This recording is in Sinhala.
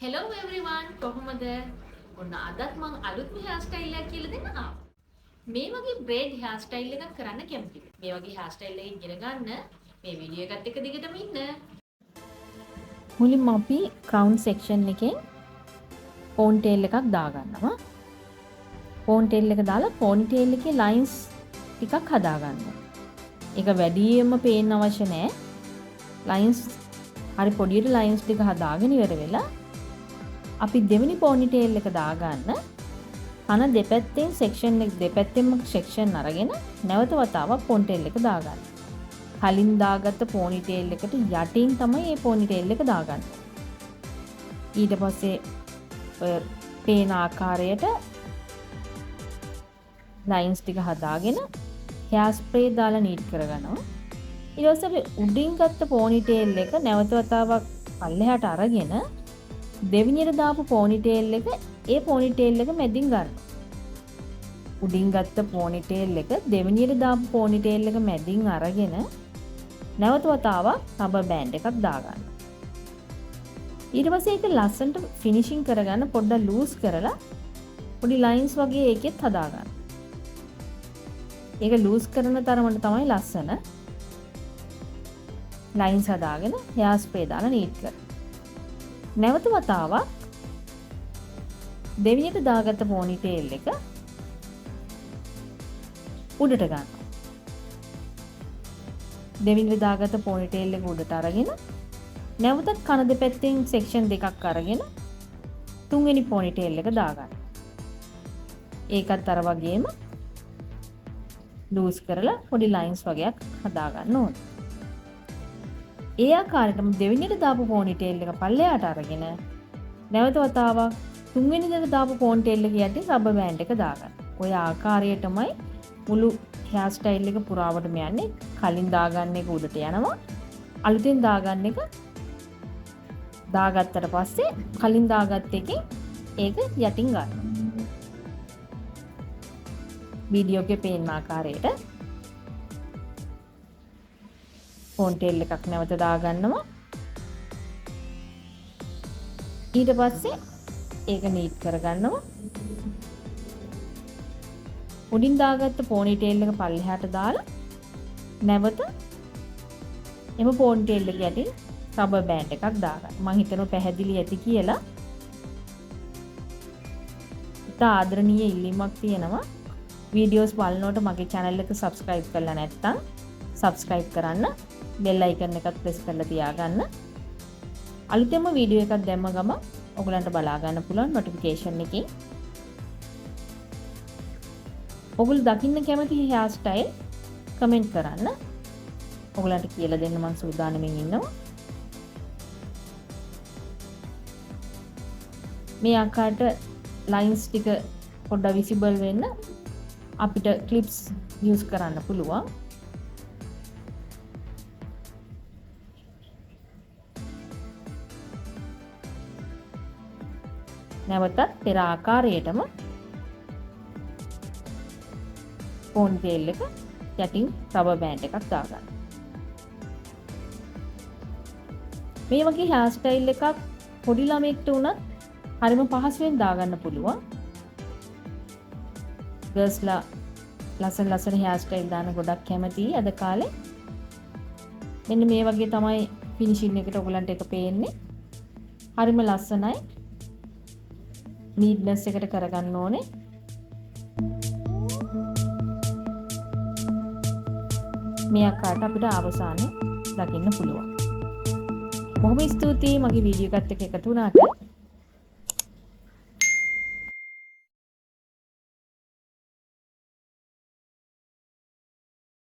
හෙලෝ එවරිවන් කොහොමද? ඔන්න අදත් මම අලුත්ම හෙයාර් ස්ටයිල් එකක් කියලා දෙන්න ආවා. මේ වගේ බ්‍රේඩ් හෙයාර් ස්ටයිල් එකක් කරන්න කැමතිද? මේ වගේ හෙයාර් ස්ටයිල් එකක් ඉගෙන ගන්න මේ වීඩියෝ එකත් එක්ක දිගටම ඉන්න. මුලින්ම අපි ක්‍රවුන් සෙක්ෂන් එකෙන් පෝන් ටේල් එකක් දාගන්නවා. පෝන් ටේල් එක දාලා පෝනි ටේල් එකේ ලයින්ස් ටිකක් හදාගන්නවා. ඒක වැඩියෙන්ම පේන්න අවශ්‍ය නැහැ. ලයින්ස් හරි පොඩියට ලයින්ස් ටික හදාගෙන ඉවර වෙලා අපි දෙවෙනි පෝනි ටේල් එක දාගන්න කන දෙපැත්තෙන් සෙක්ෂන් එක දෙපැත්තෙන්ම සෙක්ෂන් අරගෙන නැවත වතාවක් පෝනි ටේල් එක දාගන්න. කලින් දාගත්ත පෝනි ටේල් එකට යටින් තමයි මේ පෝනි ටේල් එක දාගන්නේ. ඊට පස්සේ ඔය පේන ආකාරයට ලයින්ස් ටික හදාගෙන හෙයාර් ස්ප්‍රේ දාලා නීට් කරගන්නවා. ඊට පස්සේ අපි උඩින් ගත්ත පෝනි ටේල් එක නැවත වතාවක් පල්ලෙහාට අරගෙන දෙවෙනියට දාපු පෝනි ටේල් එක ඒ පෝනි ටේල් එක මැදින් ගන්න. උඩින් ගත්ත පෝනි ටේල් එක දෙවෙනියට දාපු පෝනි ටේල් එක මැදින් අරගෙන නැවත වතාවක් රබර් බෑන්ඩ් එකක් දාගන්න. ඊට පස්සේ ඒක ලස්සනට ෆිනිෂින් කරගන්න පොඩ්ඩක් ලූස් කරලා පොඩි ලයින්ස් වගේ ඒකෙත් හදාගන්න. ඒක ලූස් කරන තරමට තමයි ලස්සන. ලයින්ස් හදාගෙන හෙයාර් ස්ප්‍රේ දාලා නීට් කරන්න. නැවත වතාවක් දෙවියට දාගත්ත පෝනි ටේල් එක උඩට ගන්න. දෙවියට දාගත්ත පෝනි ටේල් එක උඩට අරගෙන නැවතත් කන දෙපැත්තෙන් සෙක්ෂන් දෙකක් අරගෙන තුන්වෙනි පෝනි ටේල් එක දාගන්න. ඒකත් අර වගේම ලූස් කරලා පොඩි ලයින්ස් වගේක් හදාගන්න ඕනේ. ඒ ආකාරයටම දෙවෙනියට දාපු පෝනි ටේල් එක පල්ලෙහාට අරගෙන නැවත වතාවක් තුන්වෙනියට දාපු පෝනි ටේල් එක යටින් රබර් බෑන්ඩ් එක දාගන්න. ඔය ආකාරයටමයි මුළු හෙයාර් ස්ටයිල් එක පුරාවටම යන්නේ. කලින් දාගන්න එක උඩට යනවා. අලුතෙන් දාගන්න එක දාගත්තට පස්සේ කලින් දාගත්ත එකෙන් ඒක යටින් ගන්නවා. වීඩියෝ එකේ පේන ආකාරයට පෝන් ටේල් එකක් නැවත දාගන්නවා. ඊට පස්සේ ඒක නීට් කරගන්නවා. උඩින් දාගත්ත පෝනි ටේල් එක පල්ලෙහාට දාලා නැවත එම පෝනි ටේල් එක යටින් රබර් බෑන්ඩ් එකක් දාගන්න. මම හිතනවා පැහැදිලි ඇති කියලා. ඉතා ආදරණීය ඉල්ලීමක් තියෙනවා. වීඩියෝස් බලනකොට මගේ channel එක subscribe කරලා නැත්නම් subscribe කරන්න. bell icon එකත් press කරලා තියාගන්න. අලුතෙන්ම වීඩියෝ එකක් දැම්ම ගමන් ඔයගලන්ට බලා ගන්න පුළුවන් notification එකකින්. ඔයගොල්ලෝ දකින්න කැමති hair style comment කරන්න. ඔයගලන්ට කියලා දෙන්න මම සූදානම්ෙන් ඉන්නවා. මේ ආකාරයට lines ටික පොඩ්ඩක් visible වෙන්න අපිට clips use කරන්න පුළුවන්. නැවතත් පෙර ආකාරයටම පෝනි ටේල් එක යටින් රබර් බෑන්ඩ් එකක් දාගන්න. මේ වගේ හෙයාර් ස්ටයිල් එකක් පොඩි ළමයෙක්ට උනත් හරිම පහසුවෙන් දාගන්න පුළුවන්. ගර්ල්ස්ලා ලස්සන හෙයාර් ස්ටයිල් දාන්න ගොඩක් කැමතියි අද කාලේ. මෙන්න මේ වගේ තමයි ෆිනිෂින් එකට ඔයගලන්ට එක පේන්නේ. හරිම ලස්සනයි. නීට්නස් එකට කරගන්න ඕනේ. මේ ආකාරයට අපිට අවසානයේ දකින්න පුළුවන්. බොහොම ස්තුතියි මගේ වීඩියෝ එකත් එක්ක එකතු වුණාට.